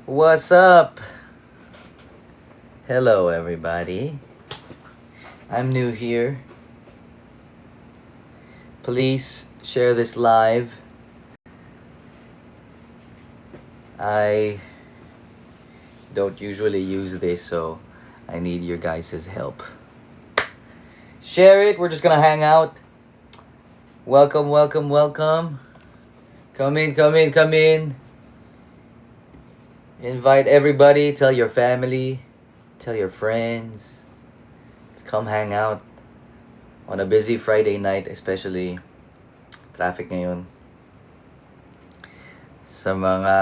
What's up? Hello, everybody. I'm new here. Please share this live. I don't usually use this, so I need your guys' help. Share it. We're just gonna hang out. Welcome, welcome, welcome. Come in, come in, come in. Invite everybody. Tell your family. Tell your friends. Come hang out on a busy Friday night, especially traffic ngayon. Sa mga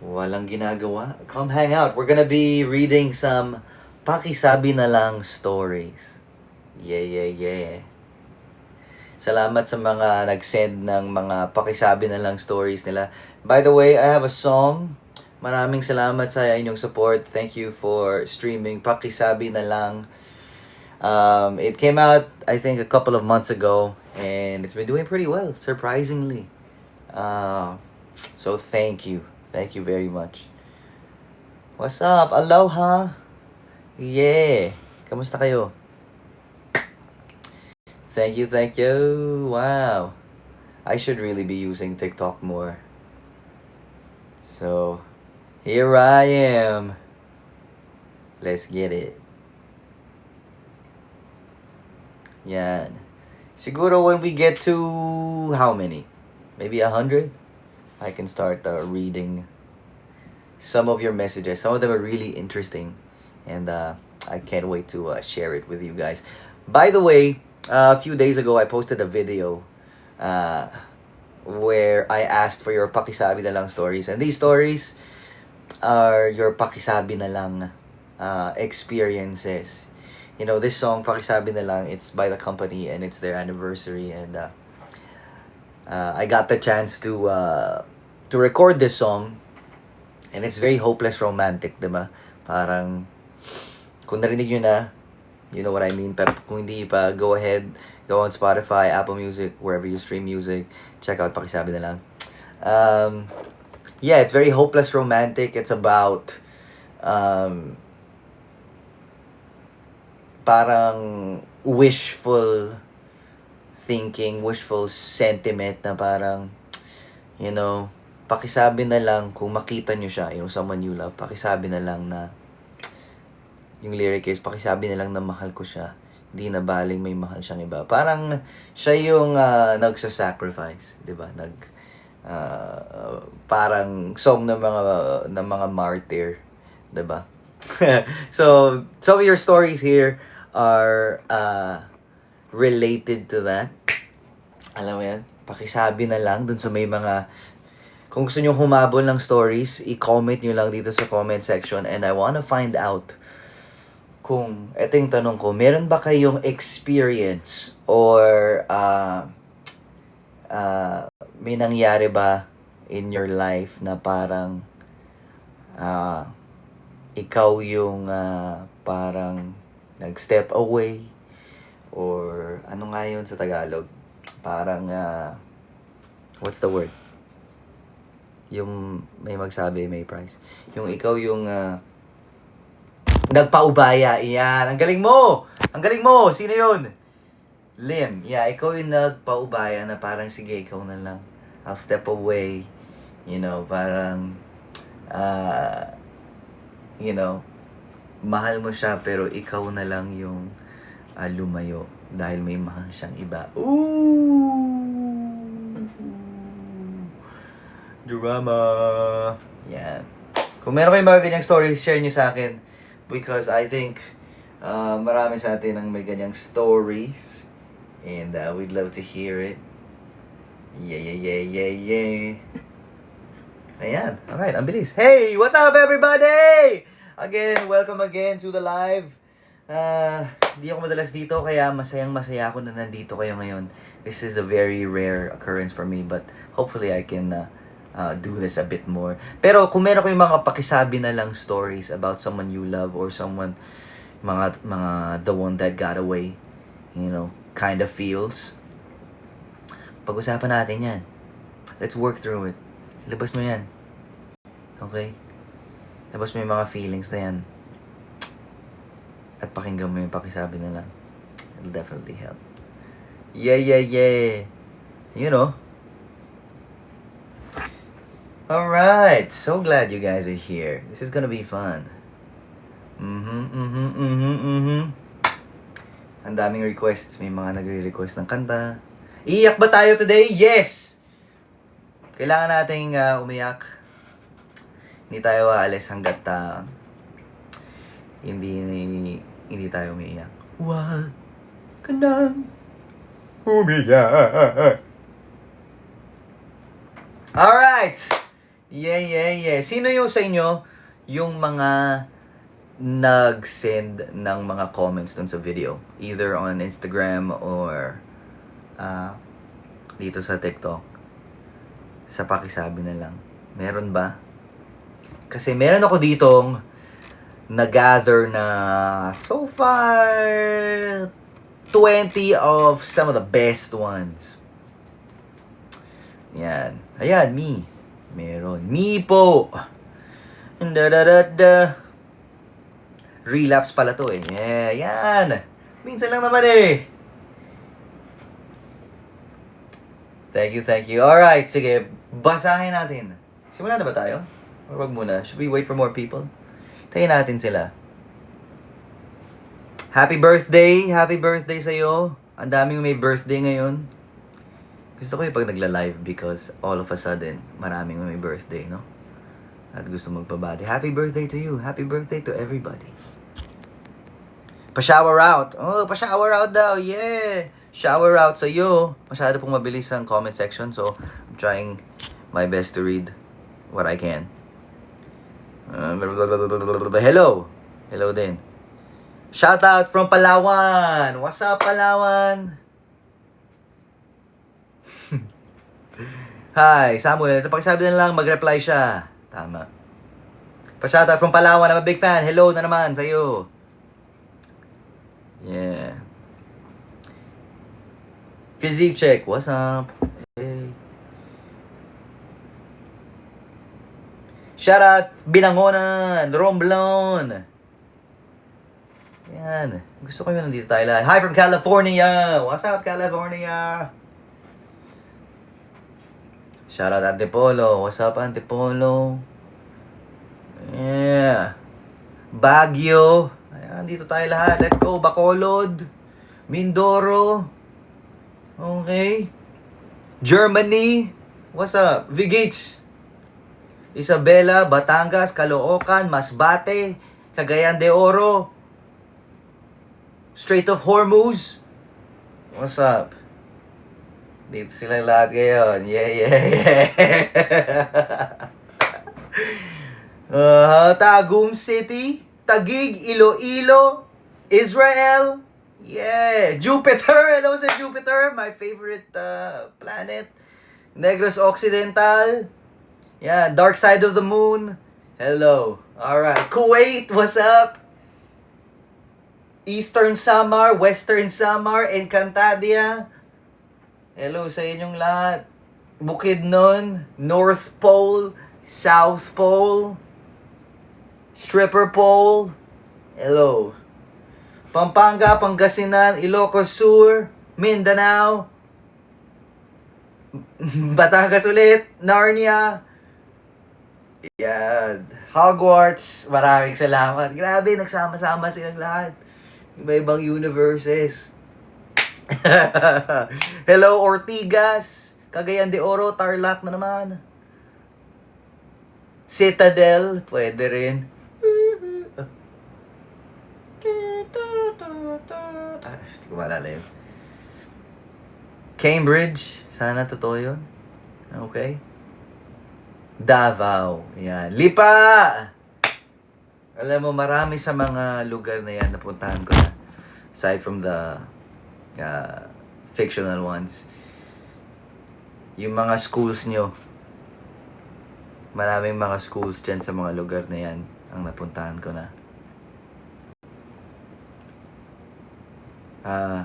walang ginagawa, come hang out. We're gonna be reading some pakisabi na lang stories. Yeah. Salamat sa mga nag-send ng mga pakisabi na lang stories nila. By the way, I have a song. Maraming salamat sa inyong support. Thank you for streaming Pakisabi na lang. It came out, I think, a couple of months ago, and it's been doing pretty well, surprisingly. So thank you. Thank you very much. What's up? Aloha! Yeah! Kamusta kayo? Thank you. Wow. I should really be using TikTok more. So, here I am. Let's get it. Yan. Siguro when we get to how many? Maybe 100? I can start reading some of your messages. Some of them are really interesting. And I can't wait to share it with you guys. By the way, a few days ago, I posted a video where I asked for your pakisabi na lang stories. And these stories are your pakisabi na lang experiences. You know, this song, Pakisabi na lang, it's by the company and it's their anniversary. And I got the chance to record this song. And it's very hopeless romantic, diba? Parang, kung narinig nyo na, you know what I mean. Pero kung hindi pa, go ahead, go on Spotify, Apple Music, wherever you stream music. Check out Pakisabi na lang. Yeah, it's very hopeless romantic. It's about parang wishful thinking, wishful sentiment na parang, you know, pakisabi na lang kung makita nyo siya, yung someone you love, pakisabi na lang na yung lyric is, pakisabi na lang na mahal ko siya. Di na baling may mahal siyang iba. Parang siya yung nagsa-sacrifice, 'di ba? Parang song ng mga martyr, 'di ba? So, some of your stories here are related to that. Alam mo yan? Pakisabi na lang dun sa may mga, kung gusto nyo humabol ng stories, i-comment nyo lang dito sa comment section, and I wanna find out kung, eto yung tanong ko, meron ba kayong experience or may nangyari ba in your life na parang ikaw yung parang nag-step away, or ano nga yun sa Tagalog? Parang what's the word? Yung may magsabi, may price. Yung ikaw yung nagpaubaya. Iyan. Ang galing mo! Ang galing mo! Sino yun? Lim. Yeah, ikaw yung nagpaubaya na parang sige, ikaw na lang. I'll step away. You know, parang you know, mahal mo siya pero ikaw na lang yung lumayo dahil may mahal siyang iba. Ooh! Drama! Yan. Kung meron kayong mga ganyang story, share nyo sa akin. Because I think marami sa atin ang may ganyang stories. And we'd love to hear it. Yeah. Ayan. Alright, ang bilis. Hey! What's up, everybody? Again, welcome again to the live. Hindi ako madalas dito, kaya masayang-masaya ako na nandito kayo ngayon. This is a very rare occurrence for me, but hopefully I can do this a bit more. Pero kung meron kayong mga pakisabi na lang stories about someone you love or someone, mga the one that got away, you know, kind of feels, pag-usapan natin yan. Let's work through it. Labas mo yan. Okay? Tapos may mga feelings na yan. At pakinggan mo yung pakisabi nila. It'll definitely help. Yeah, yeah, yeah. You know. Alright. So glad you guys are here. This is gonna be fun. Ang daming requests. May mga nagre-request ng kanta. Iiyak ba tayo today? Yes! Kailangan nating umiyak. Hindi tayo aalis hanggat hindi tayo umiiyak. Huwag ka nang umiyak. Alright! Yeah. Sino yung sa inyo yung mga nag-send ng mga comments dun sa video? Either on Instagram or dito sa TikTok. Sa pakisabi na lang. Meron ba? Kasi meron ako ditong na-gather na so far 20 of some of the best ones. Yan. Ayan, me. Meron. Me po. Relapse pala to eh. Yeah, yan. Minsan lang naman eh. Thank you. Alright, sige. Basahin natin. Simulan na ba tayo? Or wag muna? Should we wait for more people? Tayin natin sila. Happy birthday sa'yo. Ang daming may birthday ngayon. Gusto ko yung pag nagla-live because all of a sudden, maraming may birthday, no? At gusto magpabati. Happy birthday to you. Happy birthday to everybody. Pa-shower out. Oh, pa-shower out daw. Yeah. Shower out sa'yo. Masyado pong mabilis ang comment section. So, I'm trying my best to read what I can. Hello. Hello din. Shout out from Palawan. What's up, Palawan? Hi, Samuel. Sa pakisabi na lang, mag-reply siya. Tama. Pa-shout out from Palawan. I'm a big fan. Hello na naman sa'yo. Yeah. Physique check. What's up? Hey. Shout out Binangonan, Romblon. Yan. Gusto ko yun nandito tayo lahat. Hi from California. What's up, California? Shout out Antipolo. What's up, Antipolo? Yeah. Baguio. Ayan, dito tayo lahat. Let's go. Bacolod. Mindoro. Okay. Germany. What's up? Vigates. Isabela, Batangas, Caloocan, Masbate, Cagayan de Oro, Strait of Hormuz. What's up? Dito sila lahat ngayon. Yeah. Tagum City, Taguig, Iloilo, Israel. Yeah. Jupiter. Hello sa Jupiter. My favorite planet. Negros Occidental. Yeah, Dark Side of the Moon. Hello. Alright. Kuwait, what's up? Eastern Samar, Western Samar, Encantadia. Hello sa inyong lahat. Bukidnon, North Pole, South Pole, Stripper Pole. Hello. Pampanga, Pangasinan, Ilocos Sur, Mindanao, Batangas ulit, Narnia. Yan. Hogwarts. Maraming salamat. Grabe, nagsama-sama silang lahat. Iba-ibang universes. Hello, Ortigas. Cagayan de Oro, Tarlac na naman. Citadel. Pwede rin. Hindi ko maalala yun. Cambridge. Sana totoo yun. Okay. Davao. Yan. Lipa! Alam mo, marami sa mga lugar na yan napuntahan ko na. Aside from the fictional ones. Yung mga schools nyo. Maraming mga schools dyan sa mga lugar na yan ang napuntahan ko na.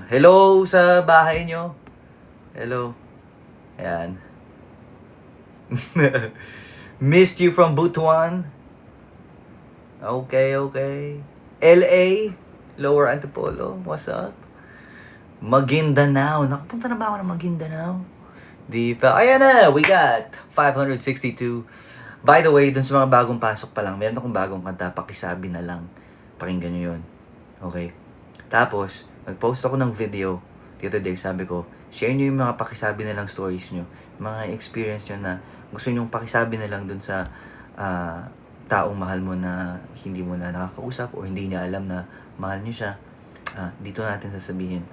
Hello sa bahay nyo. Hello. Ayan. Missed you from Butuan. Okay. LA, Lower Antipolo, what's up? Maguindanao. Nakapunta na ba ako ng Maguindanao? Di pa. Ayan na, we got 562. By the way, dun sa mga bagong pasok pa lang, meron akong bagong kanta, Pakisabi na lang. Pakinggan nyo yun. Okay? Tapos, nag-post ako ng video the other day, sabi ko, share nyo yung mga pakisabi na lang stories nyo. Mga experience nyo na gusto nyo pakisabi na lang dun sa taong mahal mo na hindi mo na nakakausap o hindi niya alam na mahal nyo siya. Dito natin sasabihin.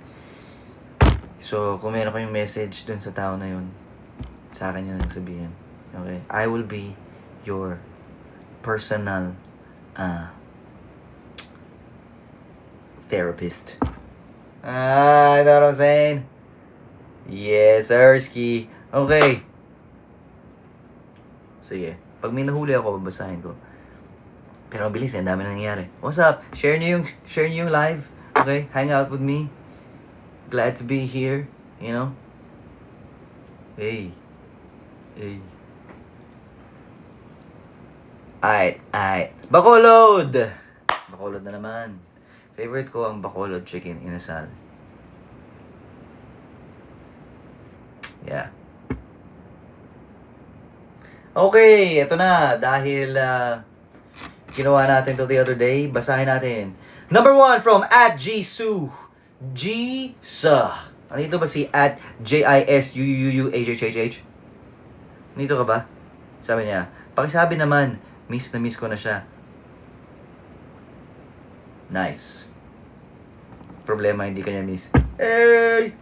So, kung meron kayong message dun sa tao na yun, sa akin yun ang sabihin. Okay? I will be your personal therapist. You know what I'm saying? Yes, Ersky. Okay. Sige. Pag may nahuli ako, babasahin ko. Pero mabilis, ang dami nangyayari. What's up? Share niyo yung live. Okay? Hang out with me. Glad to be here. You know? Hey. Alright. Bacolod na naman. Favorite ko ang Bacolod chicken inasal. Yeah. Okay, eto na. Dahil ginawa natin to the other day, basahin natin. Number 1 from @Jisoo. Jisa. Nandito ba si @JISUUUHHHH? Nandito ka ba? Sabi niya, pakisabi naman, miss na miss ko na siya. Nice. Problema, hindi kanya miss. Hey!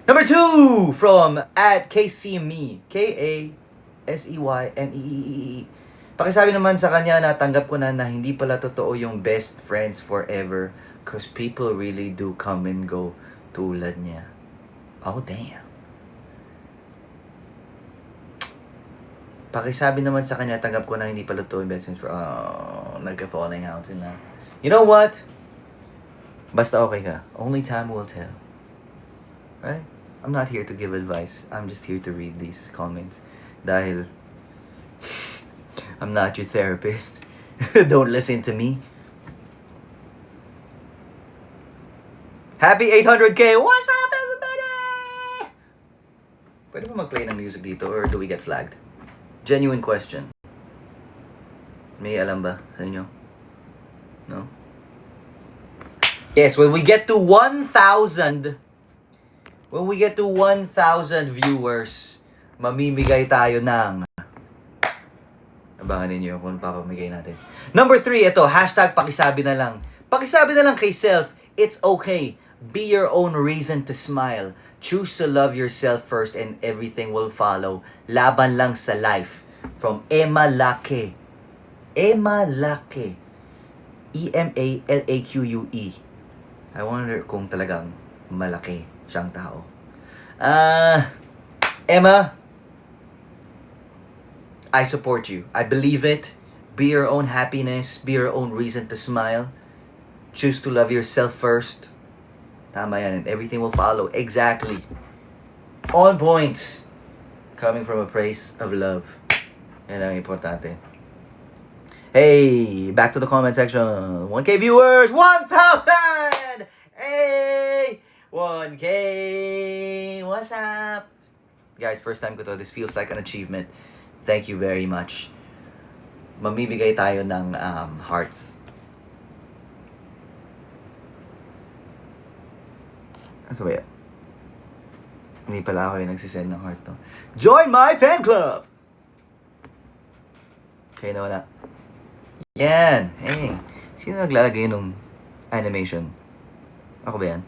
Number 2 from @KSeyMe. KASEYMEEE. Pakisabi naman sa kanya na tanggap ko na hindi pala totoo yung best friends forever cause people really do come and go tulad niya. Oh, damn. Pakisabi naman sa kanya, tanggap ko na hindi pala totoo yung best friends forever. Oh, nagka-falling out sila. You know what? Basta okay ka. Only time will tell. Right? I'm not here to give advice. I'm just here to read these comments. Dahil I'm not your therapist. Don't listen to me. Happy 800K! What's up, everybody? Pwede mo mag-play ng music dito or do we get flagged? Genuine question. May alam ba sa inyo? No? Yes, when we get to 1,000 viewers, mamimigay tayo ng abangan ninyo kung papamigay natin. Number 3, ito, #pakisabi na lang. Pakisabi na lang kay self, it's okay. Be your own reason to smile. Choose to love yourself first and everything will follow. Laban lang sa life. From Emma Lake. Emma Lake. EMALAQUE. I wonder kung talagang malaki siyang tao. Emma, I support you. I believe it. Be your own happiness. Be your own reason to smile. Choose to love yourself first. Tama yan. And everything will follow. Exactly. On point. Coming from a place of love. Yan ang importante. Hey, back to the comment section. 1K viewers. 1,000! Hey! 1K! What's up? Guys, first time ko to. This feels like an achievement. Thank you very much. Mamibigay tayo ng hearts. Ano ba yan? Hindi pala ako yung nagsisend ng hearts to. Join my fan club! Okay, nawala. Yan! Hey! Sino naglalagay ng animation? Ako ba yan?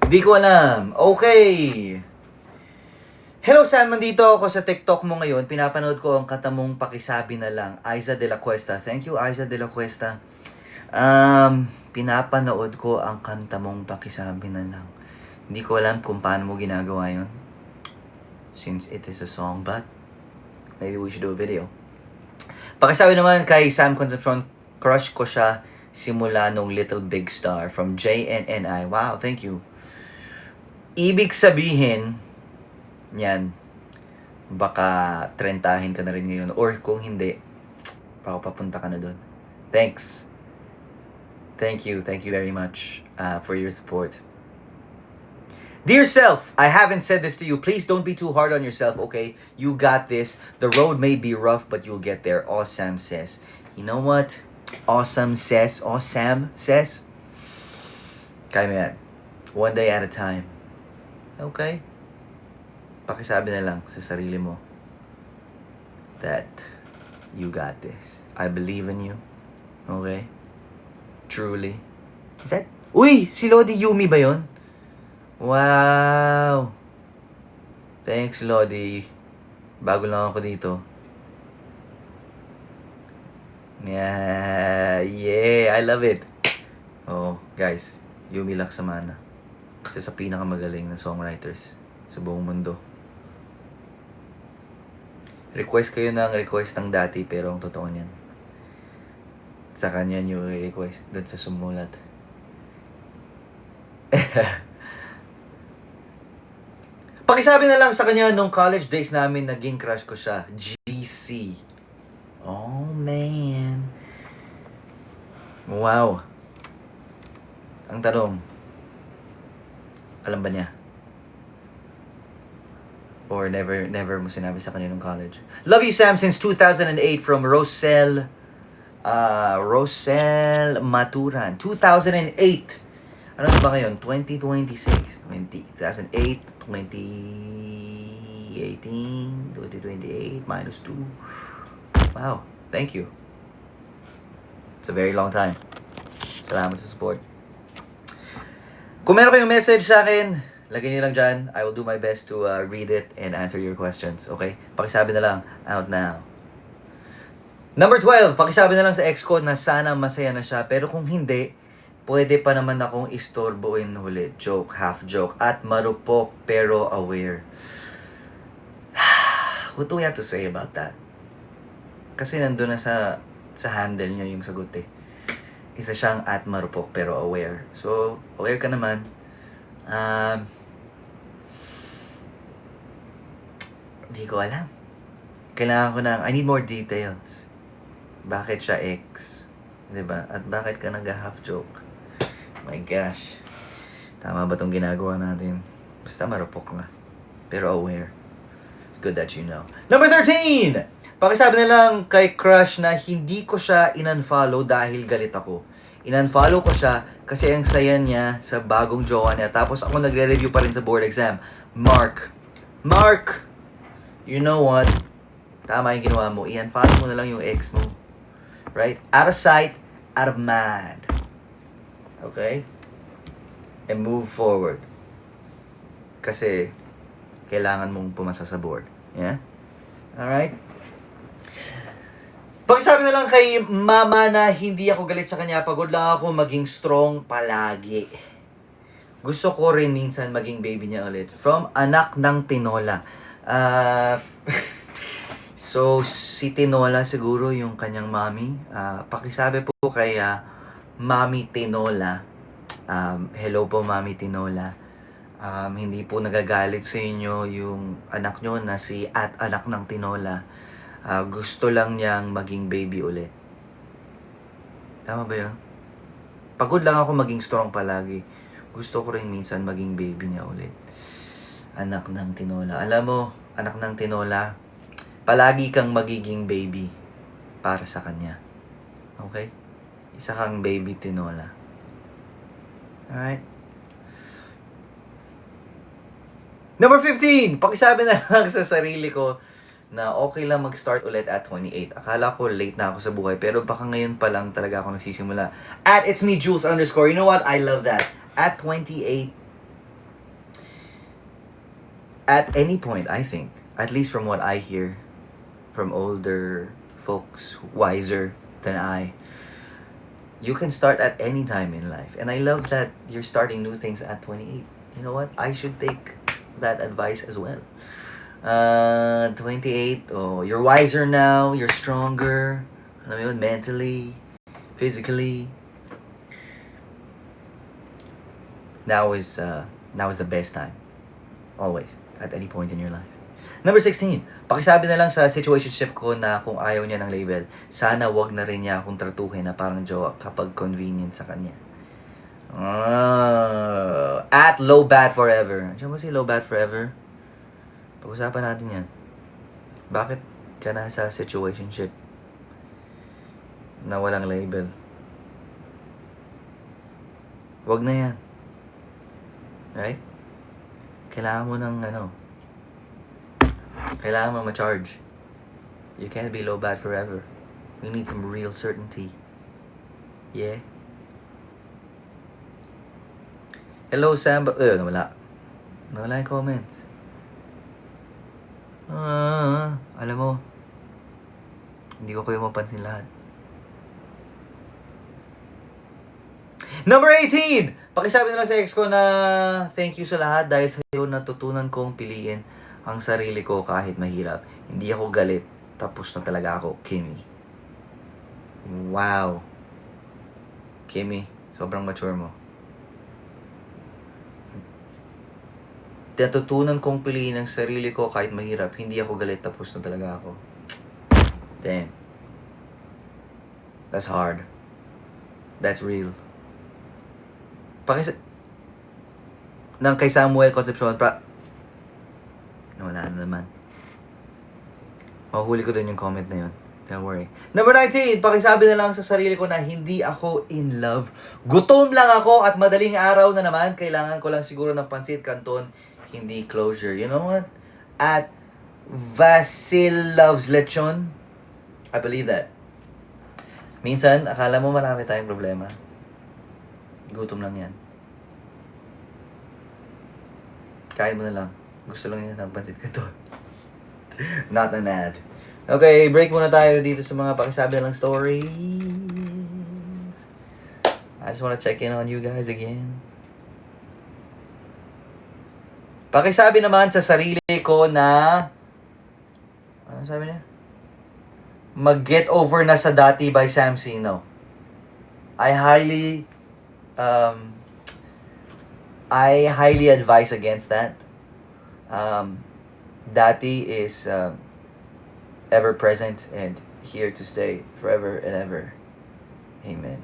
Hindi ko alam. Okay! Hello Sam, nandito ako sa TikTok mo ngayon. Pinapanood ko ang kanta mong Pakisabi na lang. Aiza de la Cuesta. Thank you, Aiza de la Cuesta. Pinapanood ko ang kanta mong Pakisabi na lang. Hindi ko alam kung paano mo ginagawa yun. Since it is a song, but maybe we should do a video. Pakisabi naman kay Sam Concepcion, crush ko siya simula nung Little Big Star from JNNI. Wow, thank you. Ibig sabihin, yan, baka trentahin ka na rin ngayon. Or kung hindi, baka papunta ka na doon. Thanks. Thank you very much for your support. Dear self, I haven't said this to you. Please don't be too hard on yourself, okay? You got this. The road may be rough, but you'll get there. Awesome says. You know what? Awesome says. Kaya mo yan. One day at a time. Okay? Pakisabi na lang sa sarili mo that you got this. I believe in you. Okay? Truly. Is that? Uy! Si Lodi Yumi ba yun? Wow! Thanks, Lodi. Bago lang ako dito. Yeah, I love it. Oh, guys, Yumi Laksamana. Isa sa pinakamagaling na songwriters sa buong mundo. Request kayo ng request ng dati, pero ang totoo niyan, sa kanya nyo request doon sa sumulat. Pakisabi na lang sa kanya, nung college days namin, naging crush ko siya. GC. Oh, man. Wow. Ang tanong, alam ba niya? Or never mo sinabi sa kanya nung college? Love you, Sam, since 2008 from Rosel Maturan. 2008. Ano ba ngayon? 2026. 2008, 2018, 2028, minus 2. Wow. Thank you. It's a very long time. Salamat sa support. Kung meron kayong message sa akin, lagay niyo lang dyan. I will do my best to read it and answer your questions. Okay? Pakisabi na lang. Out now. Number 12. Pakisabi na lang sa ex ko na sana masaya na siya. Pero kung hindi, pwede pa naman akong istorboin ulit. Joke, half joke. At marupok pero aware. What do we have to say about that? Kasi nandun na sa handle niya yung sagot eh. Isa siyang at marupok pero aware. So, aware ka naman. Hindi ko alam. Kailangan ko I need more details. Bakit siya ex? Diba? At bakit ka nag-half joke? My gosh. Tama ba tong ginagawa natin? Basta marupok nga. Pero aware. It's good that you know. Number 13! Pakisabi na lang kay crush na hindi ko siya in-unfollow dahil galit ako. In-unfollow ko siya kasi ang saya niya sa bagong jowa niya. Tapos ako nagre-review pa rin sa board exam. Mark, you know what? Tama yung ginawa mo. I-unfollow mo na lang yung ex mo. Right? Out of sight, out of mind. Okay? And move forward. Kasi, kailangan mong pumasa sa board. Yeah? Alright? Pakisabi na lang kay mama na hindi ako galit sa kanya. Pagod lang ako maging strong palagi. Gusto ko rin minsan maging baby niya ulit. From anak ng Tinola. So, si Tinola siguro yung kanyang mommy. Pakisabi po kay Mami Tinola. Hello po, Mami Tinola. Hindi po nagagalit sa inyo yung anak nyo na si at anak ng Tinola. Gusto lang niyang maging baby ulit. Tama ba yun? Pagod lang ako maging strong palagi. Gusto ko rin minsan maging baby niya ulit. Anak ng Tinola. Alam mo, anak ng Tinola, palagi kang magiging baby para sa kanya. Okay? Isa kang baby Tinola. Alright? Number 15! Pakisabi na lang sa sarili ko na okay lang mag-start ulit at 28. Akala ko late na ako sa buhay, pero baka ngayon pa lang talaga ako nagsisimula. At it's me, Jules _ You know what? I love that. At 28, at any point, I think, at least from what I hear from older folks, wiser than I, you can start at any time in life. And I love that you're starting new things at 28. You know what? I should take that advice as well. 28, you're wiser now, you're stronger, alam mo yun, mentally, physically. Now is the best time. Always. At any point in your life. Number 16, pakisabi na lang sa situationship ko na kung ayaw niya ng label, sana wag na rin niya akong tratuhin na parang jowa kapag convenient sa kanya. At low bad forever. Diyan mo si low bad forever? Pag-usapan natin yan. Bakit ka nasa situationship na walang label? Wag na yan. Right? Kailangan mo ng kailangan mo ma-charge. You can't be low bad forever. You need some real certainty. Yeah. Hello, Sam. Nawala. Nawala yung comments. Alam mo, hindi ko kayo mapansin lahat. Number 18! Pakisabi na lang sa ex ko na thank you sa lahat dahil sa iyo natutunan kong piliin ang sarili ko kahit mahirap. Hindi ako galit. Tapos na talaga ako, Kimmy. Wow. Kimmy, sobrang mature mo. Natutunan kong piliin ang sarili ko kahit mahirap. Hindi ako galit. Tapos na talaga ako. Damn. That's hard. That's real. Nang kay Samuel Concepcion, wala na naman. Mahuhuli ko din yung comment na yun. Don't worry. Number 19, pakisabi na lang sa sarili ko na hindi ako in love. Gutom lang ako at madaling araw na naman. Kailangan ko lang siguro ng pansit canton, hindi closure. You know what? At Vasil loves lechon. I believe that. Minsan, akala mo marami tayong problema. Gutom lang yan. Kain mo na lang. Gusto lang yan ng pansit canton. Not an ad. Okay, break muna tayo dito sa mga pakisabi lang stories. I just wanna check in on you guys again. Pakisabi naman sa sarili ko na... Ano sabi niya? Mag-get over na sa dati by Sam Sino. I highly advise against that. Dati is ever present and here to stay forever and ever. Amen.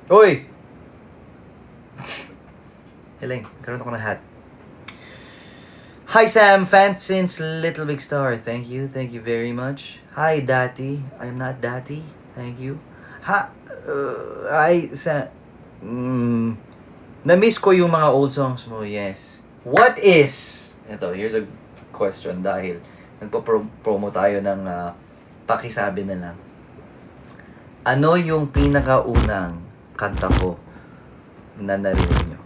Uy! Hiling, karoon ako ng hat. Hi Sam, fans since Little Big Star. Thank you very much. Hi Dati, I'm not Dati. Thank you. Hi Sam. Na-miss ko yung mga old songs mo, yes. What is... Ito, here's a question dahil nagpo-promo tayo ng pakisabi na lang. Ano yung pinakaunang kanta ko na narinig nyo?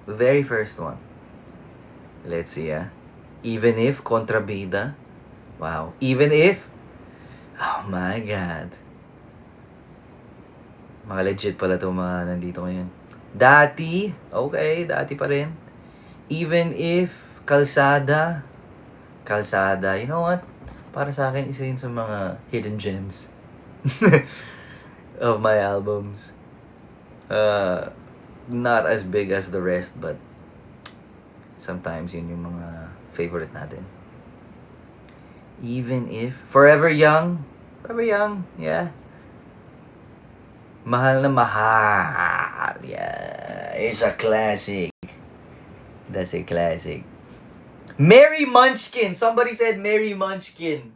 The very first one. Let's see, Even If, Kontrabida. Wow. Even If. Oh my God. Mga legit pala itong mga nandito ngayon. Dati. Okay, dati pa rin. Even If, Kalsada. Kalsada. You know what? Para sa akin, isa yun sa mga hidden gems of my albums. Not as big as the rest, but sometimes yun yung mga favorite natin. Even If. Forever Young. Forever Young, yeah. Mahal na Mahal. Yeah. It's a classic. That's a classic. Mary Munchkin. Somebody said Mary Munchkin.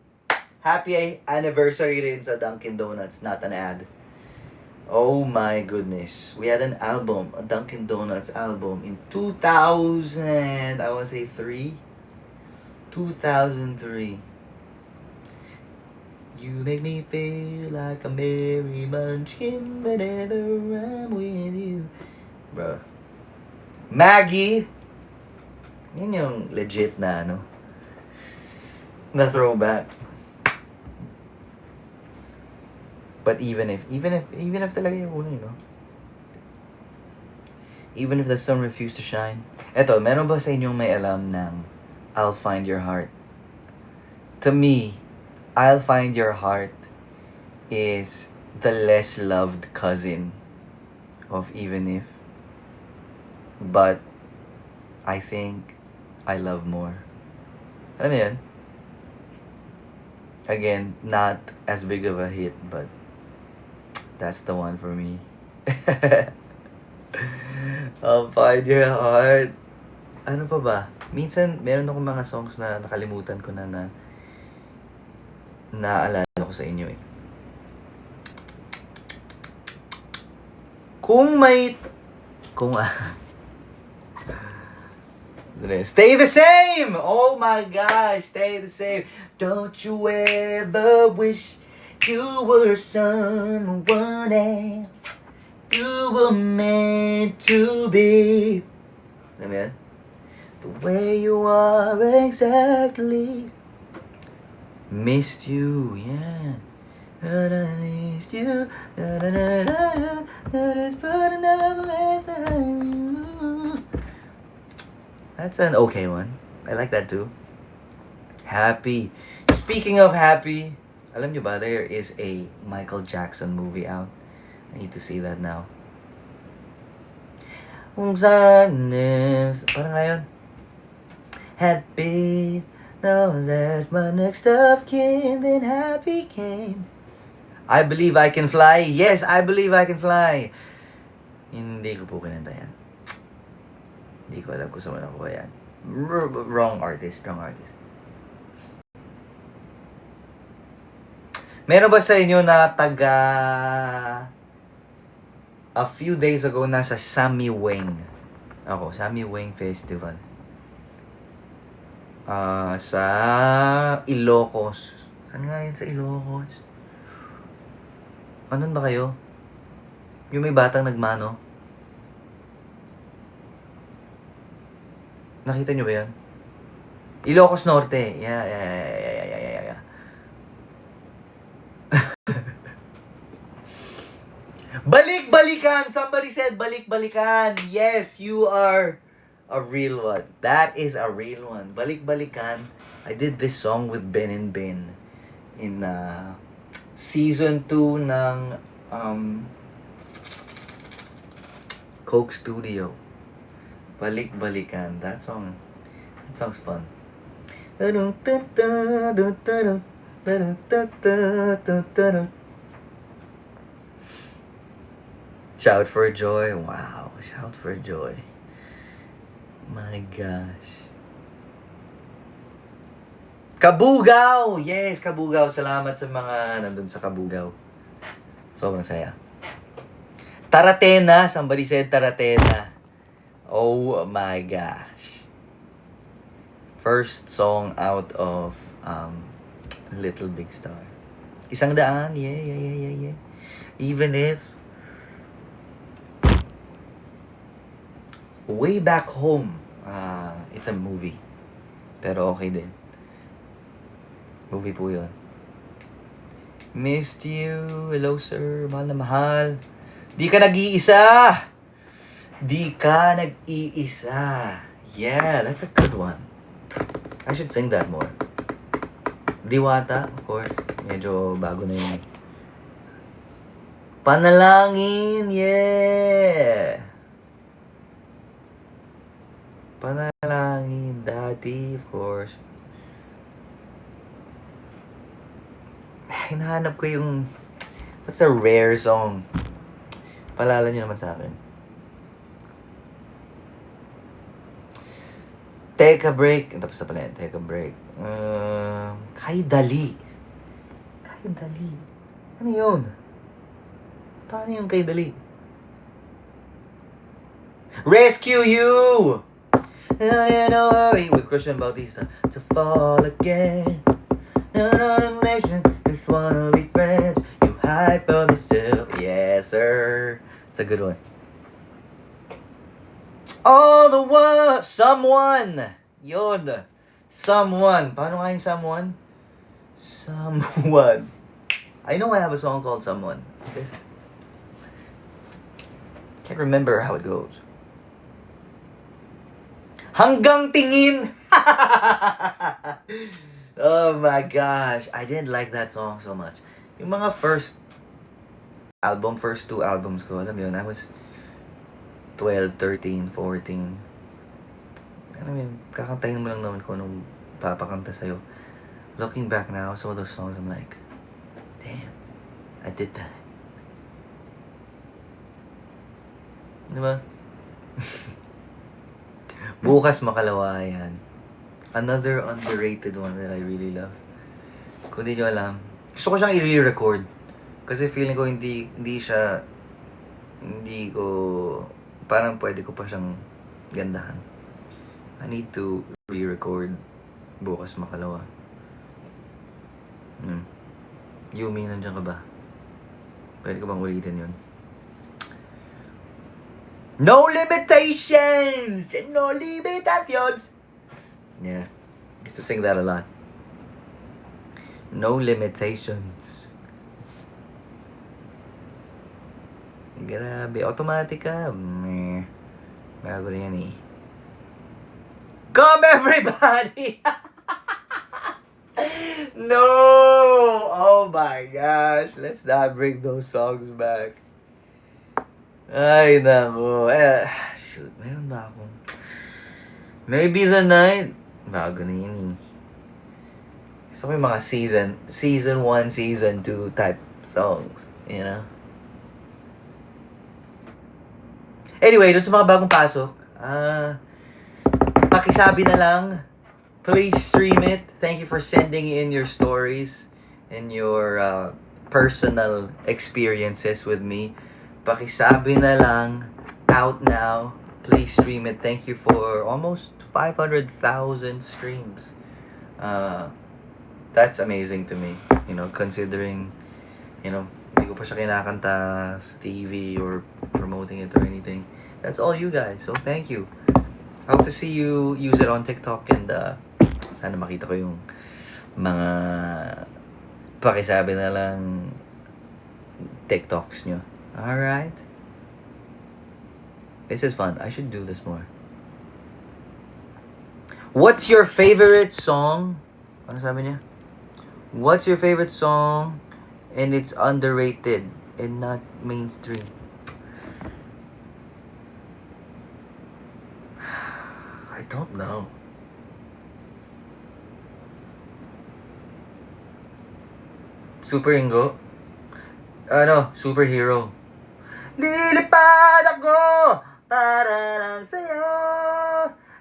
Happy anniversary rin sa Dunkin' Donuts. Not an ad. Oh my goodness. We had an album. A Dunkin' Donuts album in 2000. I want to say 3. 2003. You make me feel like a Mary Munchkin whenever I'm with you. Bro. Maggie. Yan yung legit na na throwback. But even if talaga yung una, even if the sun refused to shine. Eto, meron ba sa inyong may alam ng I'll Find Your Heart? To me, I'll Find Your Heart is the less loved cousin of Even If. But I think I Love More. Alam mo yun? Again, not as big of a hit, but that's the one for me. Find Your Heart. Ano pa ba? Minsan, meron akong mga songs na nakalimutan ko na naalala ko sa inyo eh. Stay the Same! Oh my gosh, Stay the Same. Don't you ever wish you were someone else. You were meant to be. Alam mo yan? The way you are exactly. Missed you, yeah. Missed you. That's an okay one. I like that too. Happy. Speaking of happy, alam nyo ba, there is a Michael Jackson movie out. I need to see that now. Kung sadness, parang ngayon. Happy, knows as my next of kin, then happy came. I Believe I Can Fly. Yes, I Believe I Can Fly. Hindi ko po kinanta yan. Hindi ko alam kung saan ako yan. Wrong artist. Meron ba sa inyo na taga a few days ago nasa Sammy Weng? Ako, Sammy Weng Festival. Sa Ilocos. Saan nga yun sa Ilocos? Anon ba kayo? Yung may batang nagmano? Nakita nyo ba yan? Ilocos Norte. Yeah. Balik-balikan! Somebody said balik-balikan. Yes, you are a real one. That is a real one. Balik-balikan. I did this song with Ben and Ben in season 2 ng Coke Studio. Balik-balikan. That song's fun. Shout for joy. Wow. Shout for joy. My gosh. Kabugao! Yes, Kabugao. Salamat sa mga nandun sa Kabugao. Sobrang saya. Taratena. Somebody said Taratena. Oh my gosh. First song out of Little Big Star. 100. Yeah. Even if Way Back Home. It's a movie. Pero okay din. Movie po yun. Missed you. Hello sir. Mahal na mahal. Di ka nag-iisa. Di ka nag-iisa. Yeah, that's a good one. I should sing that more. Diwata, of course. Medyo bago na yun. Panalangin. Yeah. Panalangin, Daddy, of course. Hinahanap ko yung... What's a rare song? Palala niyo naman sa akin. Take a break. Tapos na pala yan. Take a break. Kay Dali. Ano yun? Paano yung Kay Dali? Rescue You! No hurry with Christian Bautista to fall again. Not on a nation, just wanna be friends. You hide from yourself, yes sir. It's a good one. All the one, someone. Yun. Someone. Paano nga yung someone? Someone. I know I have a song called Someone. Can't remember how it goes. Hanggang Tingin. Oh my gosh. I didn't like that song so much. Yung mga first two albums ko, alam mo yun, I was 12, 13, 14. Ano yun, kakantahin mo lang naman kung anong papakanta sa'yo. Looking back now, some of those songs, I'm like, damn, I did that. Diba? Bukas Makalawa, yan. Another underrated one that I really love. Kung di nyo alam, gusto ko siyang i-re-record. Kasi feeling ko hindi ko, parang pwede ko pa siyang gandahan. I need to re-record Bukas Makalawa. Yumi, nandiyan ka ba? Pwede ko bang ulitin yun? No limitations! No limitations! Yeah, I used to sing that a lot. No limitations. Grabe, automatic ka. Bago na yan eh. Come everybody! No! Oh my gosh, let's not bring those songs back. Ay, nako. Shoot, meron ba ako? Maybe the Night. Bago na yun eh. Gusto ko yung mga season 1, season 2 type songs. You know? Anyway, dun sa mga bagong pasok, pakisabi na lang. Please stream it. Thank you for sending in your stories and your personal experiences with me. Pakisabi na lang. Out now. Please stream it. Thank you for almost 500,000 streams. That's amazing to me. You know, considering, you know, hindi ko pa siya kinakanta sa TV or promoting it or anything. That's all you guys. So thank you. I hope to see you use it on TikTok and sana makita ko yung mga pakisabi na lang TikToks nyo. Alright? This is fun. I should do this more. What's your favorite song? Ano sabi niya? What's your favorite song and it's underrated and not mainstream? I don't know. Superhero? Superhero. Lilipad ako para lang sa'yo.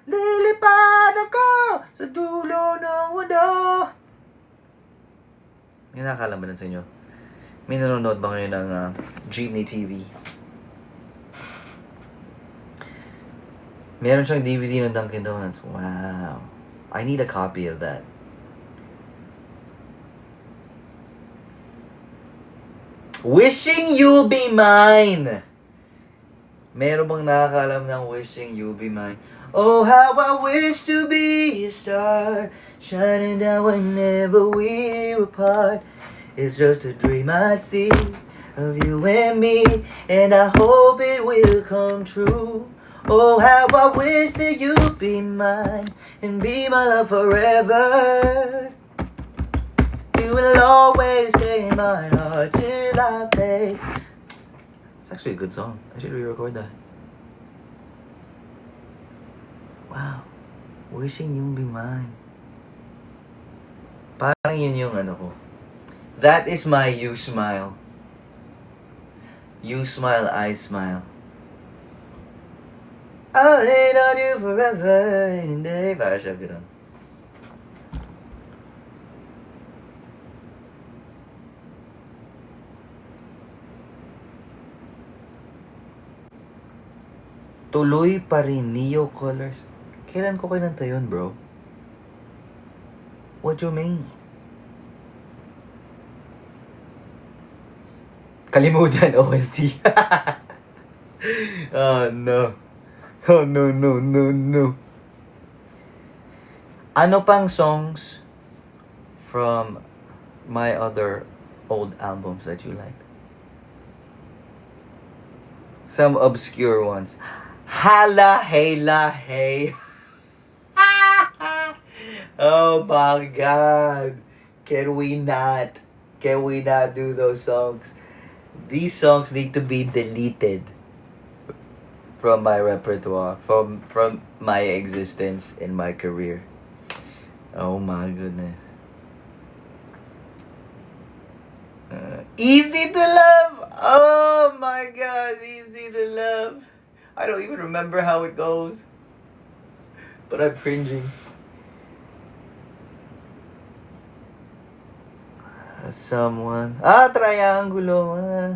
Lilipad ako sa dulo ng mundo. May nakakaalam ba nun sa inyo? May nanonood ba ngayon ng Jeepney TV? Meron siyang DVD ng Dunkin' Donuts. Wow. I need a copy of that. Wishing You'll Be Mine. Meron bang nakakaalam ng Wishing You'll Be Mine? Oh, how I wish to be a star, shining down whenever we're apart. It's just a dream I see of you and me, and I hope it will come true. Oh, how I wish that you'd be mine and be my love forever. You will always stay in my heart till I fade. It's actually a good song. I should re-record that. Wow. Wishing You'll Be Mine. Parang yun yung ano ko. That is my You Smile. You smile, I smile. I'll hate on you forever and day. Para siya gano'n. Tuloy pa rin Neo Colors. Kailan ko kinanta yun, bro? What do you mean? Kalimutan, OST. Oh, no. Oh, no. Ano pang songs from my other old albums that you like? Some obscure ones. Hala, Hela, Hey. Oh my God. Can we not do those songs? These songs need to be deleted from my repertoire, from my existence in my career. Oh my goodness. Easy to love. Oh my god, easy to love. I don't even remember how it goes, but I'm cringing. Someone. Triangulo.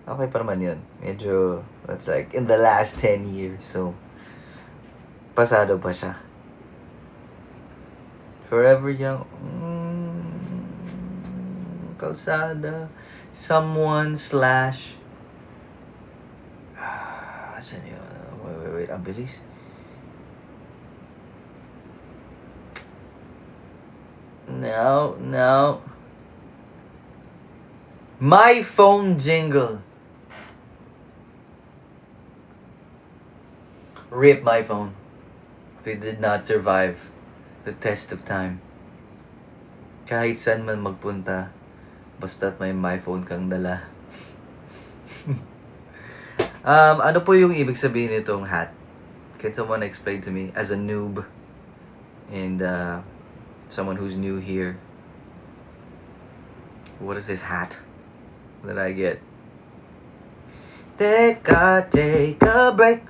Okay pa naman yun. Medyo, that's like in the last 10 years. So, pasado pa siya. Forever Young. Kalsada. Someone slash. Asan yun? Wait. Ang bilis. No. My phone jingle. Rip my phone. They did not survive the test of time. Kahit saan man magpunta, basta't may my phone kang dala. Ano po yung ibig sabihin nitong hat? Can someone explain to me as a noob and someone who's new here? What is this hat that I get? Take a break.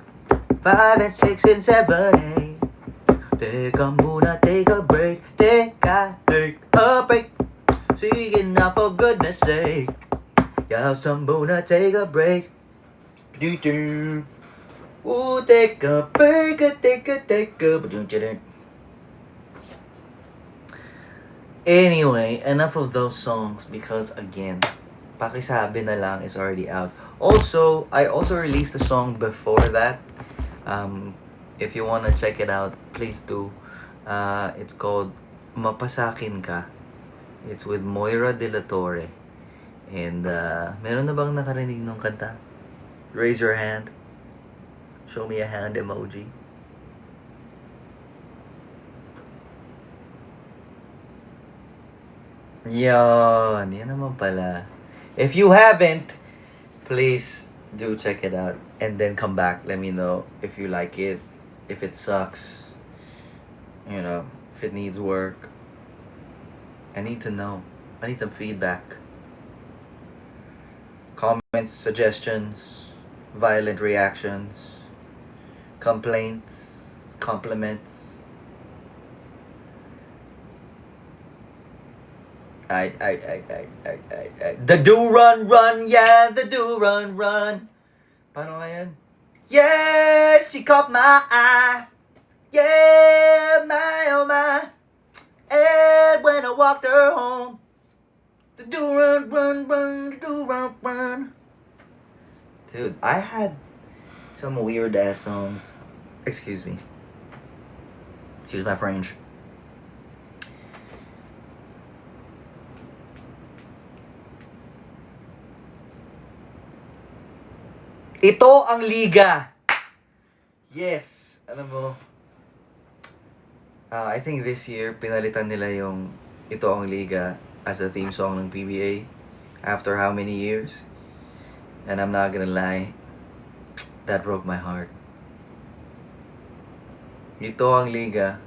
5 and 6 and 7, 8. Teka muna, take a break. Take a break. Sige na, for goodness sake. Yaw muna, take a break. Ooh, take a break. Anyway, enough of those songs because again, Pakisabi na lang is already out. Also, I also released a song before that. If you wanna check it out, please do. It's called Mapasakin Ka. It's with Moira De La Torre. And meron na bang nakarinig ng kanta? Raise your hand. Show me a hand emoji. Yan naman pala. If you haven't, please do check it out and then come back. Let me know if you like it, if it sucks, if it needs work. I need to know. I need some feedback. Comments, suggestions, violent reactions, complaints, compliments. The do run, yeah, the do run. Paano nga yan? Yeah, she caught my eye. Yeah, my oh my. And when I walked her home, the do run, the do run. Dude, I had some weird ass songs. Excuse me. Excuse my French. Ito ang liga. Yes, alam mo. I think this year pinalitan nila yung Ito ang Liga as a theme song ng PBA after how many years? And I'm not gonna lie, that broke my heart. Ito ang Liga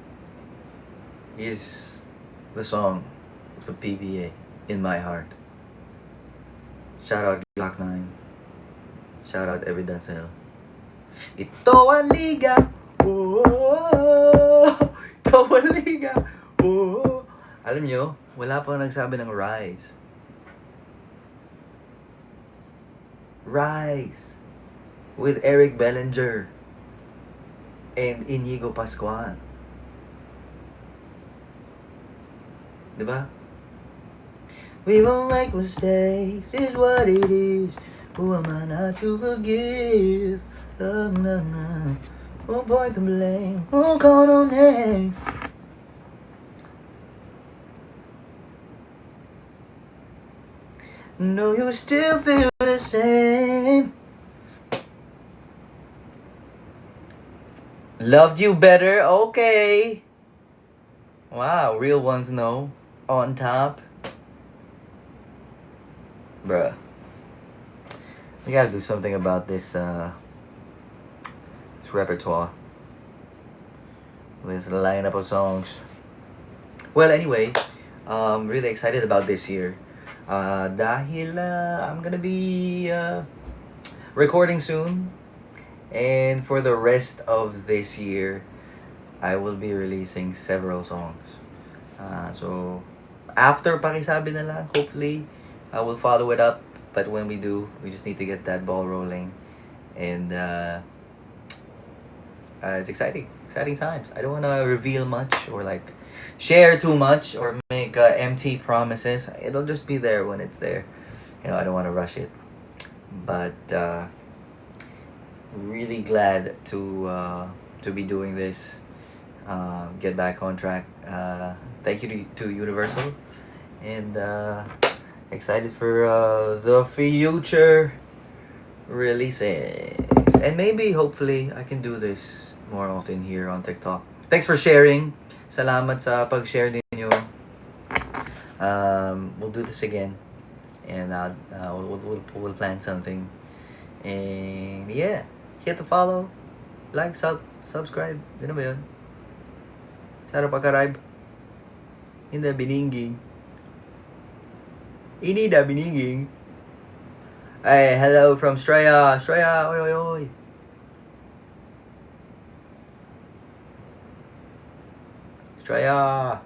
is the song of the PBA in my heart. Shout out Glock 9. Shout out Evidancel. Ito ang liga. Oh, ito ang liga. Oh. Alam nyo, wala pa nagsabi ng Rise. Rise. With Eric Bellinger. And Inigo Pascual. Diba? We won't make mistakes, is what it is. Who am I not to forgive? No. Won't point the blame, won't call no name. No, you still feel the same. Loved you better, okay. Wow, real ones know. On top. Bruh. We gotta do something about this repertoire. This is the lineup of songs. Well, anyway, really excited about this year. Dahil I'm gonna be recording soon. And for the rest of this year, I will be releasing several songs. So, after Pakisabi na lang, hopefully, I will follow it up. But when we do, we just need to get that ball rolling. And it's exciting. Exciting times. I don't want to reveal much or like share too much or make empty promises. It'll just be there when it's there. I don't want to rush it. But really glad to be doing this. Get back on track. Thank you to Universal, and excited for the future releases. And maybe, hopefully, I can do this more often here on TikTok. Thanks for sharing. Salamat sa pag-share ninyo. We'll do this again, and we'll plan something. And yeah, hit the follow, like, subscribe. Yun na ba yun? Sarap pagkarib. Hindi bininging. Ini da bininging. Hey, hello from Straya. Straya, oy, oy, oy. Straya.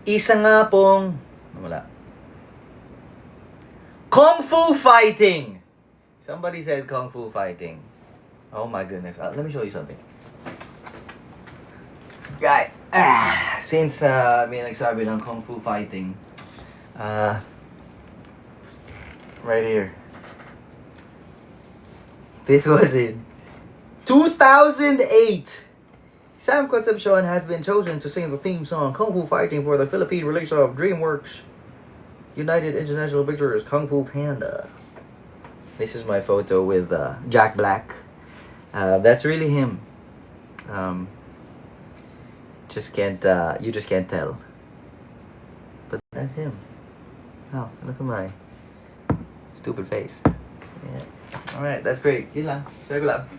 Isa nga pong... Wala. Kung Fu Fighting! Somebody said Kung Fu Fighting. Oh my goodness. Let me show you something. Guys, since may nagsabi ng Kung Fu Fighting, right here. This was in 2008. Sam Concepcion has been chosen to sing the theme song Kung Fu Fighting for the Philippine release of DreamWorks United International Pictures Kung Fu Panda. This is my photo with Jack Black. That's really him. You just can't tell. But that's him. Oh, look at my stupid face. Yeah. Alright, that's great. Yun lang. Share ko lang.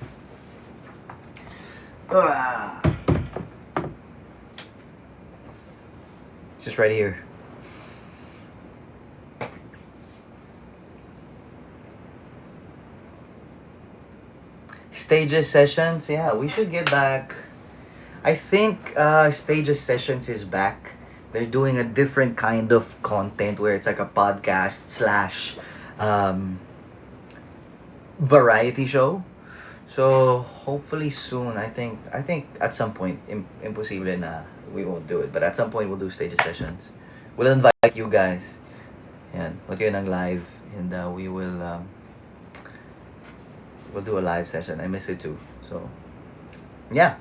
It's just right here. Stages sessions, yeah, we should get back. I think Stages Sessions is back. They're doing a different kind of content where it's like a podcast slash variety show. So hopefully soon, I think at some point, imposible na we won't do it. But at some point, we'll do Stages Sessions. We'll invite you guys. Yan, wag kayo ng live. And we will we'll do a live session. I miss it too. So, yeah.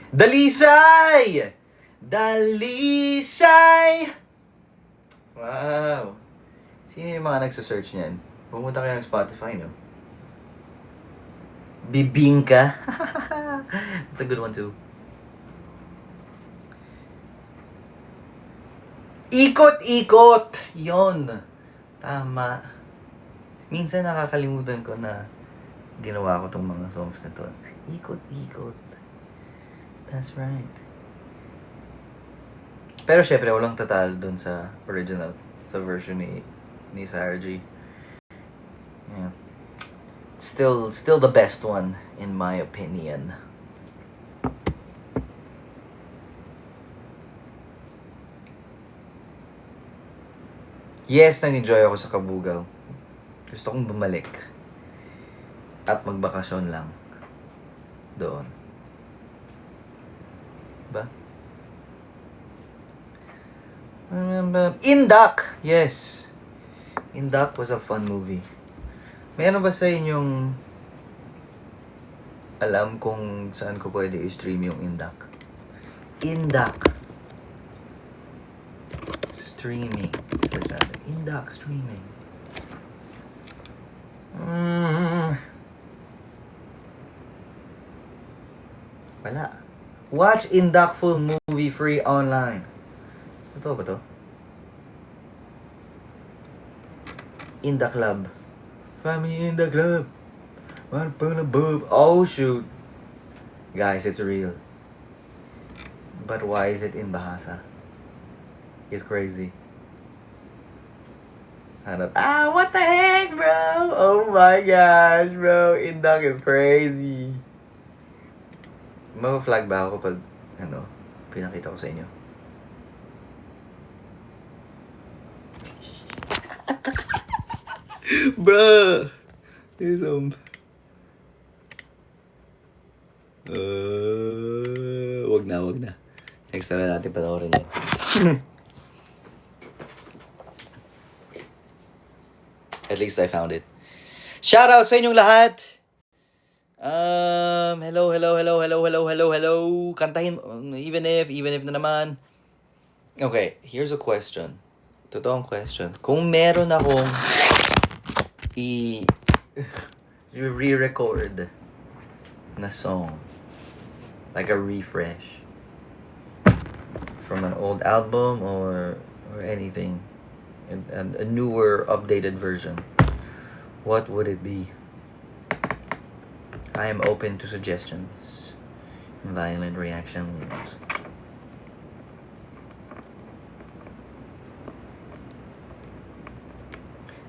Dalisay! Dalisay! Wow. Sino yung mga nagsasearch niyan? Pumunta kayo ng Spotify, no? Bibingka. That's a good one too. Ikot-ikot! Yon. Tama. Minsan nakakalimutan ko na ginawa ko tong mga songs na to. Ikot-ikot. That's right. Pero syempre, walang tatal dun sa original. Sa version ni Sarah G. Yeah. Still the best one, in my opinion. Yes, nag-enjoy ako sa Kabugao. Gusto kong bumalik. At magbakasyon lang. Doon. Ba? Indak! Yes. Indak was a fun movie. May ano ba sa inyong alam kung saan ko pwede i-stream yung Indak? Indak. Streaming. Indak streaming. Wala. Watch Indak full movie free online. Totoo ba to? In the club. Find me in the club. One full of boob. Oh shoot. Guys, it's real. But why is it in Bahasa? It's crazy. What the heck, bro? Oh my gosh, bro. Indang is crazy. Mag-flag ba ako pag, pinakita ko sa inyo? Bro! This wag na. Next na natin panoorin yun. At least I found it. Shout out sa inyong lahat! Hello. Kantahin, even if na naman. Okay, here's a question. Totoong question. Kung meron akong re-record na song, like a refresh from an old album or anything, and a newer, updated version, what would it be? I am open to suggestions. Violent reactions.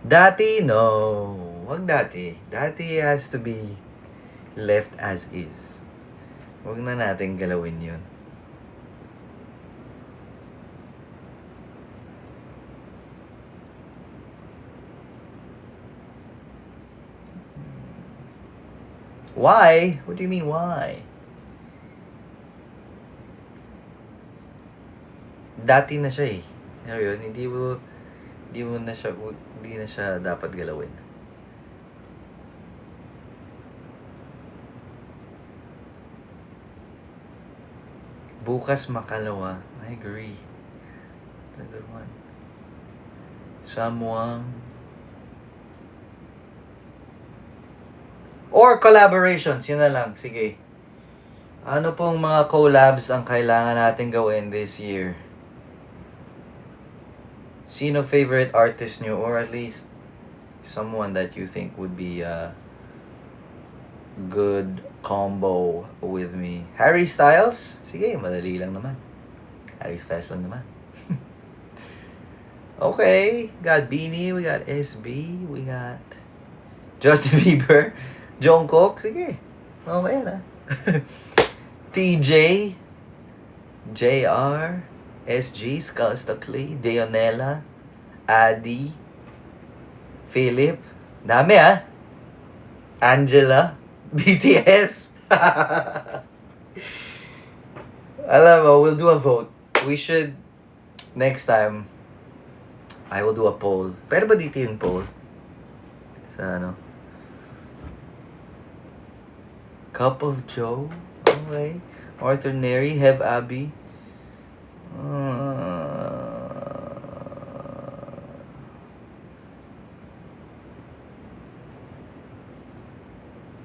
Dati, no. Wag dati. Dati has to be left as is. Wag na natin galawin yun. Why? What do you mean, why? Dati na siya eh. Ano yun? Hindi na siya dapat galawin. Bukas makalawa. I agree. That's a good one. Someone. Or collaborations, yun na lang. Sige. Ano pong mga collabs ang kailangan natin gawin this year? Sino favorite artist nyo? Or at least someone that you think would be a good combo with me. Harry Styles? Sige, madali lang naman. Harry Styles lang naman. Okay. Got Beanie, we got SB, we got Justin Bieber. Jungkook, sige. Okay na. TJ, JR, SG, Skull Stockley, Deonella, Adi, Philip, dami Angela, BTS. Alam mo, we'll do a vote. We should, next time, I will do a poll. Pero ba dito yung poll? Sa ano? Cup of Joe. Okay. Arthur Neri. Have Abby.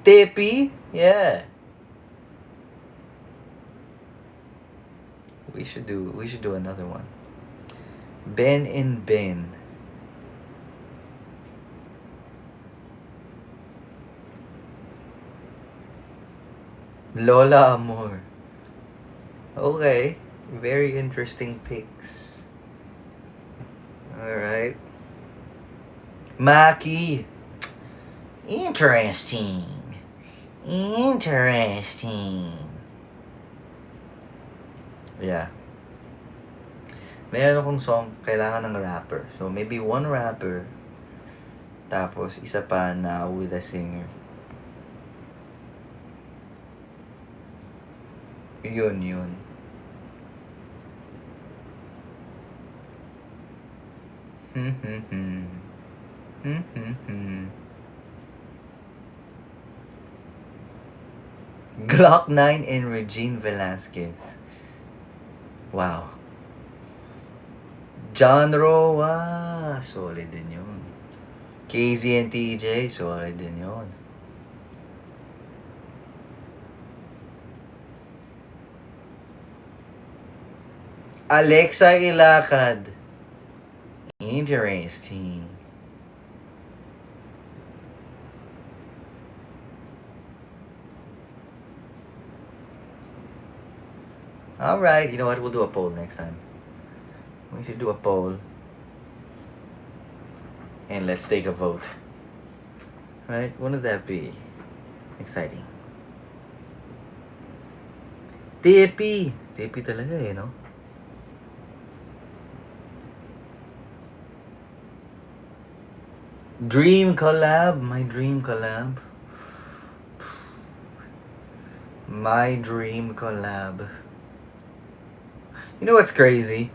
Tepi. Yeah. We should do another one. Ben and Ben. Lola Amor. Okay. Very interesting picks. Alright. Maki. Interesting. Yeah. Meron akong song, kailangan ng rapper. So, maybe one rapper. Tapos, isa pa na with a singer. Yun. Glock 9 and Regine Velasquez. Wow. John Roa. Solid din yun. KZ and TJ. Solid din yun. Alexa ilakad. Interesting. Alright, you know what? We'll do a poll next time. We should do a poll. And let's take a vote. Right? Wouldn't that be exciting? Tepi! Tepi talaga eh, no? Dream collab. My dream collab. My dream collab. You know what's crazy?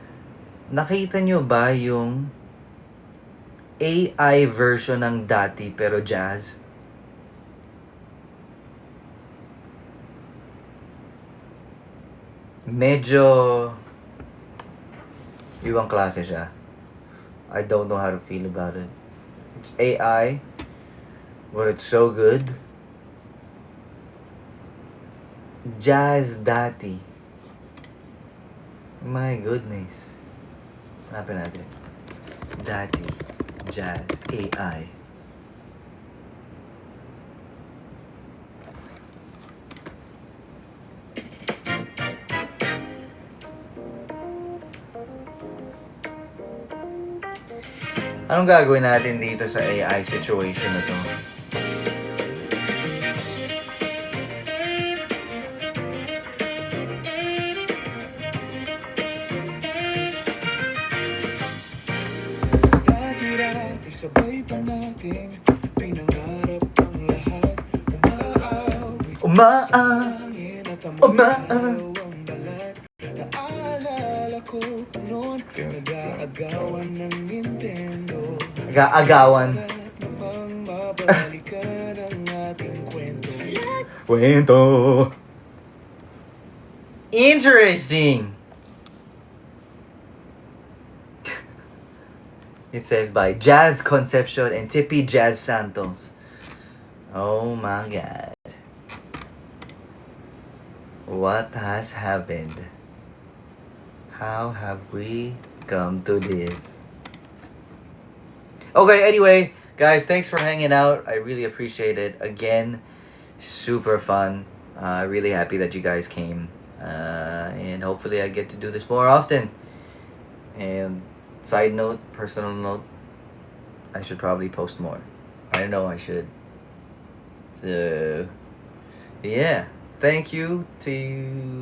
Nakita nyo ba yung AI version ng dati pero jazz? Medyo ibang klase siya. I don't know how to feel about it. It's AI, but it's so good. Jazz dati. My goodness. Hanapin natin. Dati. Jazz. AI. Anong gagawin natin dito sa AI situation na to? Sabay pa nating pinangarap ang lahat. Naalala ko noon, nag-aagawan ng Nintendo. Nag-aagawan. Namang mabalikan ang ating kwento. Kwento. Interesting. It says by Jazz Concepcion and Tippy Jazz Santos. Oh my God. What has happened? How have we come to this? Okay, anyway, guys, thanks for hanging out. I really appreciate it. Again, super fun. Really happy that you guys came. And hopefully I get to do this more often. And side note, personal note, I should probably post more. I know I should. So, yeah. Thank you to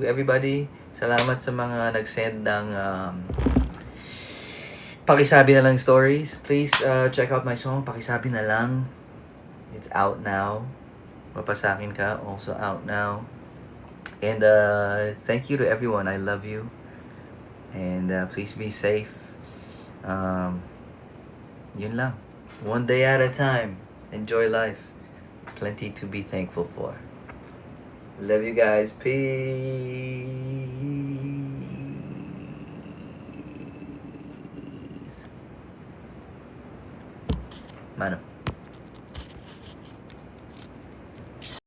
everybody. Salamat sa mga nag-send ng Pakisabi na lang stories. Please check out my song, Pakisabi na lang. It's out now. Mapasakin ka, also out now. And thank you to everyone. I love you. And please be safe. Yun lang. One day at a time. Enjoy life. Plenty to be thankful for. Love you guys. Peace. Mano.